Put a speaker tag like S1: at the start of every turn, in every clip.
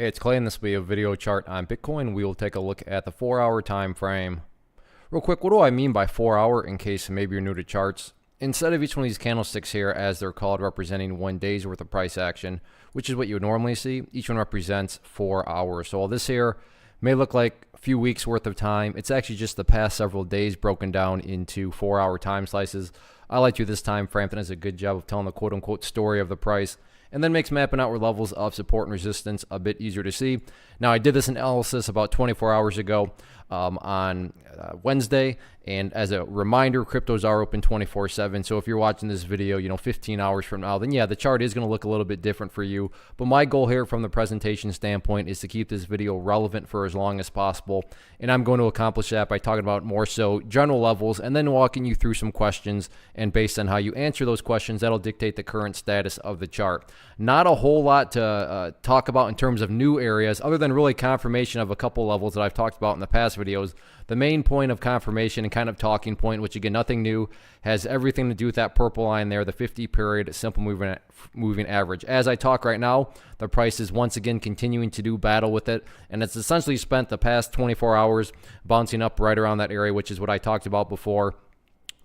S1: Hey, it's Clay, and this will be a video chart on Bitcoin. We will take a look at the 4-hour time frame. Real quick, what do I mean by 4-hour in case maybe you're new to charts? Instead of each one of these candlesticks here, as they're called, representing 1 day's worth of price action, which is what you would normally see, each one represents 4 hours. So while this here may look like a few weeks worth of time, it's actually just the past several days broken down into 4-hour time slices. I like to this time frame that does a good job of telling the quote-unquote story of the price, and then makes mapping outward levels of support and resistance a bit easier to see. Now, I did this analysis about 24 hours ago on Wednesday, and as a reminder, cryptos are open 24/7. So if you're watching this video, 15 hours from now, then yeah, the chart is going to look a little bit different for you. But my goal here from the presentation standpoint is to keep this video relevant for as long as possible, and I'm going to accomplish that by talking about more so general levels and then walking you through some questions, and based on how you answer those questions, that'll dictate the current status of the chart. Not a whole lot to talk about in terms of new areas, other than really confirmation of a couple levels that I've talked about in the past videos. The main point of confirmation and kind of talking point, which again, nothing new, has everything to do with that purple line there, the 50-period simple moving average. As I talk right now, the price is once again continuing to do battle with it, and it's essentially spent the past 24 hours bouncing up right around that area, which is what I talked about before.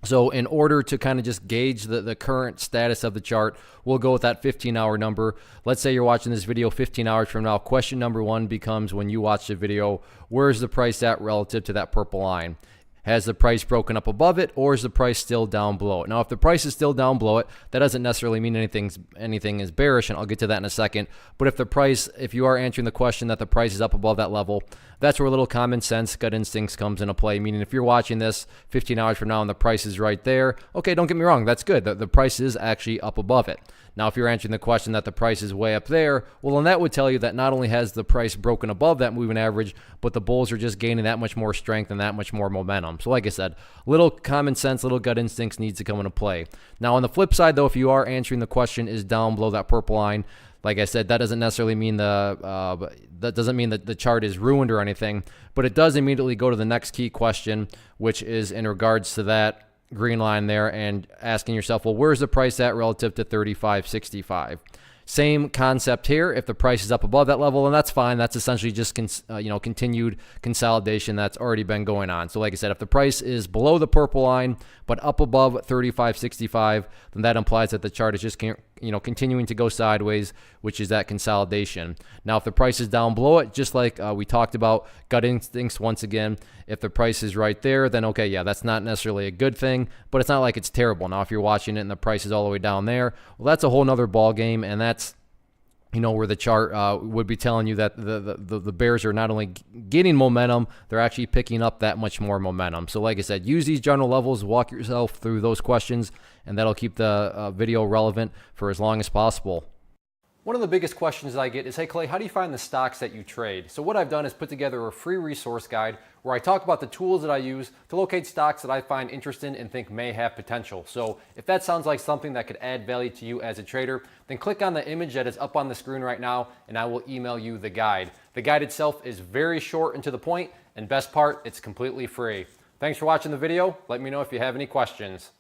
S1: So in order to kind of just gauge the current status of the chart, we'll go with that 15-hour number. Let's say you're watching this video 15 hours from now. Question number one becomes, when you watch the video, where's the price at relative to that purple line? Has the price broken up above it, or is the price still down below it? Now, if the price is still down below it, that doesn't necessarily mean anything is bearish, and I'll get to that in a second. But if you are answering the question that the price is up above that level, that's where a little common sense, gut instincts comes into play. Meaning, if you're watching this 15 hours from now and the price is right there, okay, don't get me wrong, that's good. The price is actually up above it. Now, if you're answering the question that the price is way up there, well, then that would tell you that not only has the price broken above that moving average, but the bulls are just gaining that much more strength and that much more momentum. So like I said, little common sense, little gut instincts needs to come into play. Now, on the flip side, though, if you are answering the question is down below that purple line, like I said, that doesn't necessarily mean that the chart is ruined or anything, but it does immediately go to the next key question, which is in regards to that green line there, and asking yourself, well, where's the price at relative to 35.65? Same concept here. If the price is up above that level, and that's fine. That's essentially just continued consolidation that's already been going on. So like I said, if the price is below the purple line but up above 35.65, then that implies that the chart is just continuing to go sideways, which is that consolidation. Now, if the price is down below it, just like we talked about, gut instincts once again, if the price is right there, then okay, yeah, that's not necessarily a good thing, but it's not like it's terrible. Now, if you're watching it and the price is all the way down there, well, that's a whole nother ball game, and that's where the chart would be telling you that the bears are not only getting momentum, they're actually picking up that much more momentum. So like I said, use these general levels, walk yourself through those questions, and that'll keep the video relevant for as long as possible. One of the biggest questions that I get is, hey Clay, how do you find the stocks that you trade? So what I've done is put together a free resource guide where I talk about the tools that I use to locate stocks that I find interesting and think may have potential. So if that sounds like something that could add value to you as a trader, then click on the image that is up on the screen right now, and I will email you the guide. The guide itself is very short and to the point, and best part, it's completely free. Thanks for watching the video. Let me know if you have any questions.